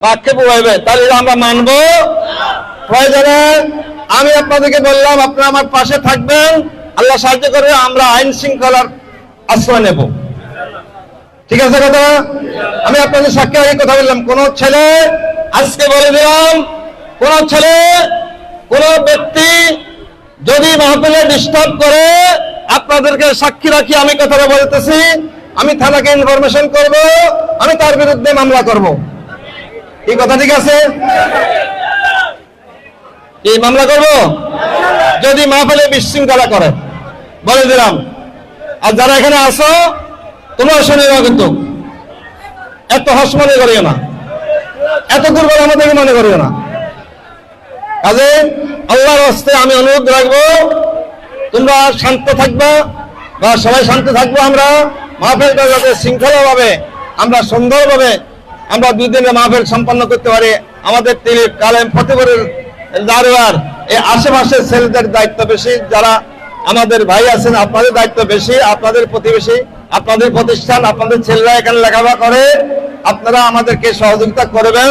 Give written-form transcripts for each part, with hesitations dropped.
আক্ষেপ হইবে, তাহলে আমরা মানবো। প্রয়োজনে আমি আপনাদেরকে বললাম, আপনারা আমার পাশে থাকবেন, আল্লাহ সাহায্য করবে, আমরা আইন শৃঙ্খলার আশ্রয় নেব। ঠিক আছে কথা? আমি আপনাদের সাক্ষী আগে কথা বললাম, কোন ছেলে, আজকে বলে দিলাম, কোন ছেলে, কোন ব্যক্তি যদি মাহফিলে ডিস্টার্ব করে, আপনাদেরকে সাক্ষী রাখি আমি কথাটা বলতেছি, আমি থানাকে ইনফরমেশন করব, আমি তার বিরুদ্ধে মামলা করব। এই কথা ঠিক আছে? এই মামলা করব যদি মাহফিলে বিশৃঙ্খলা করে, বলে দিলাম। আর যারা এখানে আসো, তোমরা শুনিও, কিন্তু এত হস মনে করিও না, এত দুর্বল আমাদেরকে মনে করিও না। কাজে আল্লাহর হস্তে আমি অনুরোধ রাখবো, তোমরা শান্ত থাকবা, বা সবাই শান্ত থাকবো। আমরা মাহফিলটা যাতে শৃঙ্খলাভাবে, আমরা সুন্দরভাবে আমরা 2 দিনের মাহফিল সম্পন্ন করতে পারি। আমাদের তিরিফ, কালেম, ফতেপুরের দারোয়ার, এই আশেপাশের ছেলেদের দায়িত্ব বেশি, যারা আমাদের ভাই আছেন আপনাদের দায়িত্ব বেশি, আপনাদের প্রতিবেশী, আপনাদের প্রতিষ্ঠান, আপনাদের ছেলেরা এখানে লেখাপড়া করে, আপনারা আমাদেরকে সহযোগিতা করবেন।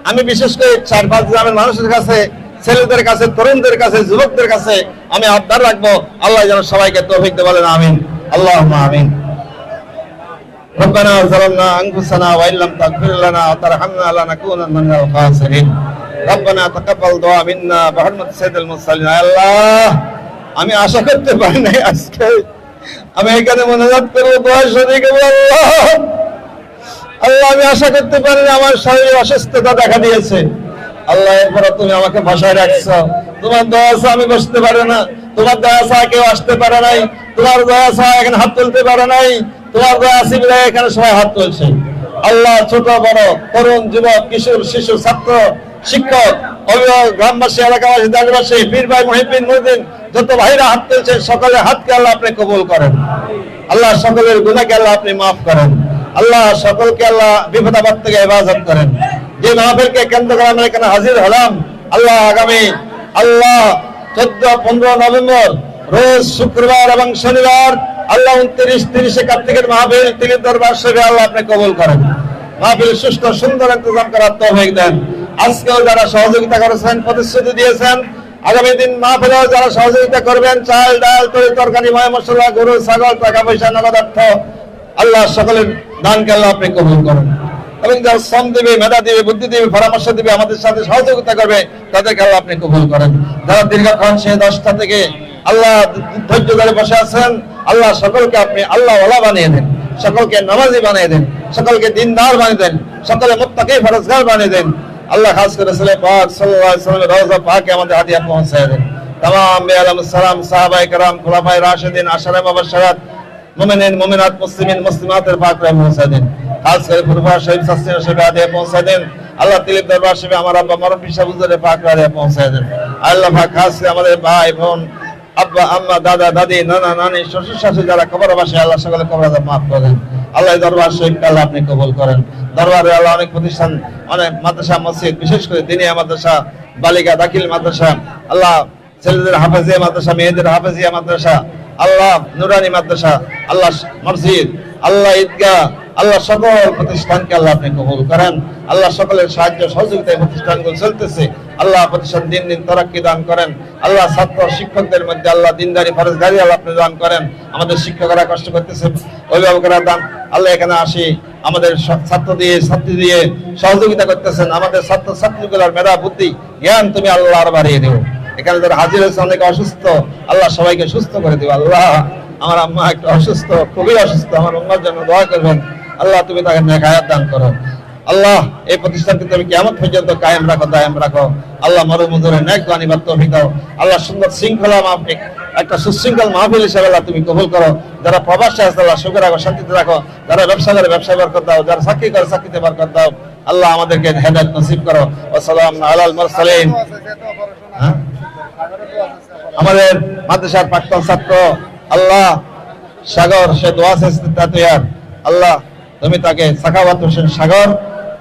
আমি বিশেষ করে 4-5 গ্রামের মানুষের কাছে, ছেলেদের কাছে, তরুণদের কাছে, যুবকদের কাছে আমি আবদার রাখবো, আল্লাহ যেন সবাইকে তৌফিক দেন, বলেন আমিন, আল্লাহুম্মা আমিন। ربنا ظلمنا أنفسنا وإن لم تغفر لنا وترحمنا لنكونن من الخاسرين ربنا تقبل دعاء منا بحرمة سيد المرسلين। আল্লাহ, আমি আশা করতে পারি নাই আজকে আমি এখানে মোনাজাত করব, দোয়া শরীক আল্লাহ, আল্লাহ আমি আশা করতে পারি না, আমার শরীরে অসুস্থতা দেখা দিয়েছে। আল্লাহ, এরপর তুমি আমাকে ভাষায় রাখছো, তোমার দয়া ছাড়া আমি বসতে পারি না, তোমার দয়া ছাড়া কেউ আসতে পারে নাই, তোমার দয়া ছাড়া এখানে হাত তুলতে পারে নাই, তোমার দয়া আছে বলে এখানে সবাই হাত তুলছে। আল্লাহ, ছোট বড়, তরুণ, যুবক, কিশোর, শিশু, ছাত্র, শিক্ষক, অভিভাবক, গ্রামবাসী, এলাকাবাসী, দেশবাসী, পীর ভাই, মুহিদ্দিন, মুহিদ্দিন, যত ভাইরা হাত তুলছে, সকলের হাতকে আল্লাহ আপনি কবুল করেন। আল্লাহ, সকলের গুনাহকে আল্লাহ আপনি মাফ করেন। আল্লাহ, সকলকে আল্লাহ বিপদ আপদ থেকে হেফাজত করেন। যে মাহফিলকে কেন্দ্র করে আমরা এখানে হাজির হলাম, আল্লাহ আগামী 14-15 নভেম্বর রোজ শুক্রবার এবং শনিবার, আল্লাহ 29-30 কার্তিকের মাহফিল তিলির দরবার শরীফে আল্লাহ আপনি কবুল করেন। মাহফিল সুষ্ঠু সুন্দর ইন্তজাম করার তৌফিক দেন। আজকেও যারা সহযোগিতা করেছেন, প্রতিশ্রুতি দিয়েছেন, আগামী দিন মাহফিলেও যারা সহযোগিতা করবেন, চাল, ডাল, তরি তরকারি, ময় মশলা, গরু, ছাগল, টাকা পয়সা, নগদ অর্থ, আল্লাহ সকলের দানকে আল্লাহ আপনি কবুল করেন। এবং যারা শ্রম দিবে, মেধা দিবে, বুদ্ধি দিবে, পরামর্শ দিবে, আমাদের সাথে সহযোগিতা করবে, তাদেরকে আল্লাহ আপনি কবুল করেন। যারা দীর্ঘক্ষণ সে 10টা থেকে আল্লাহ ধৈর্য ধরে বসে আছেন, আল্লাহ সকলকে আপনি আল্লাহ ওয়ালা বানিয়ে দেন, সকলকে নামাজি বানিয়ে দেন, সকলকে দিনদার বানিয়ে দেন, সকলে মুত্তাকি ফরজগার বানিয়ে দেন। আল্লাহ খাস করে রাসূল পাক সাল্লাল্লাহু আলাইহি ওয়াসাল্লামের রওজা পাকে আমাদের হাদিয়া পৌঁছায় দেন। तमाम আলাইহিস সালাম, সাহাবায়ে কেরাম, খুলাফায়ে রাশিদিন, আশারে মুবাশশারাত, মুমিনিন, মুমিনাত, মুসলিমিন, মুসলিমাতের পাকরে পৌঁছায় দেন। খাস করে ফুরফা শহীদ সাসিনা শহীদ হাদিয়া পৌঁছায় দেন। আল্লাহ তিলিপ দরবার শরীফে আমার আব্বা মুরব্বি সাহেব হুজুরের পাকরে হাদিয়া পৌঁছায় দেন। আল্লাহ পাক খাস করে আমাদের ভাই বোন, আব্বা আম্মা, দাদা দাদি, নানা নানি, শ্বশুর শাশুড়ি যারা কবরবাসী, আল্লাহ সকলে কবর আযাব মাফ করেন। আল্লাহ দরবার শরীফকে আল্লাহ আপনি কবুল করেন। দরবারে আল্লাহ অনেক প্রতিষ্ঠান, অনেক মাদ্রাসা, মসজিদ, বিশেষ করে দিনিয়া মাদ্রাসা, বালিকা দাখিল মাদ্রাসা, আল্লাহ ছেলেদের হাফেজিয়া মাদ্রাসা, মেয়েদের হাফেজিয়া মাদ্রাসা, আল্লাহ নুরানি মাদ্রাসা, আল্লাহ মসজিদ, আল্লাহ ঈদগাহ, আল্লাহ সকল প্রতিষ্ঠানকে আল্লাহ আপনি কবুল করেন। আল্লাহ সকলের সাহায্য সহযোগিতায় প্রতিষ্ঠানগুলো চলতেছে, আল্লাহ প্রতিষ্ঠান দিন দিন তরাক্কি দান করেন। আল্লাহ ছাত্র শিক্ষকদের মধ্যে আল্লাহ দিনদারি ফরজগারি আল্লাহ আপনি দান করেন। আমাদের শিক্ষকরা কষ্ট করতেছে, অভিভাবকরা দান, আল্লাহ এখানে আসি আমাদের ছাত্র দিয়ে, ছাত্রী দিয়ে সহযোগিতা করতেছেন। আমাদের ছাত্র ছাত্রীগুলোর মেধা, বুদ্ধি, জ্ঞান তুমি আল্লাহ আর বাড়িয়ে দেবো। এখানে যারা হাজির হয়েছে অনেকে অসুস্থ, আল্লাহ সবাইকে সুস্থ করে দেবো। আল্লাহ, আমার আম্মা একটু অসুস্থ, খুবই অসুস্থ, আমার আম্মার জন্য দোয়া করবেন। আল্লাহ তুমি তাকে নেক হায়াত দান করো। আল্লাহ, এই প্রতিষ্ঠানকে তুমি কিয়ামত পর্যন্ত কায়েম রাখো, দায়েম রাখো। আল্লাহ মরুমজুরে নেক গানিবাত তৌফিক দাও। আল্লাহ সুন্দর শৃঙ্খলা মাফিক একটা সুশৃঙ্খল মাহফিল হিসেবে আল্লাহ তুমি কবুল করো। যারা প্রবাসে আছে আল্লাহ সুখে রাখো, শান্তিতে রাখো। যারা ব্যবসা করে ব্যবসায় বরকত দাও, যারা চাকরি করে চাকরিতে বরকত দাও। আল্লাহ আমাদেরকে হেদায়েত নসিব করো। ওয়াসসালামু আলাল মুরসালিন। আমাদের মাদ্রাসার প্রাক্তন ছাত্র আল্লাহ সাগর, সে দোয়া শেষে তাতুয়ার, আল্লাহ তুমি তাকে সাখাওয়াত হোসেন সাগর,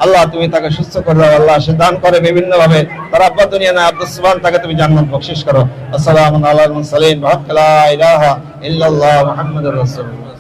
আল্লাহ তুমি তাকে সুস্থ করে দাও। আল্লাহ সে দান করে বিভিন্ন ভাবে, তার আব্বা দুনিয়া না আব্দুস সুবহান, তাকে তুমি জান্নাত বখশিশ করো। আসসালামু আলাল মুরসালিন, লা ইলাহা ইল্লাল্লাহ মুহাম্মাদুর রাসূলুল্লাহ।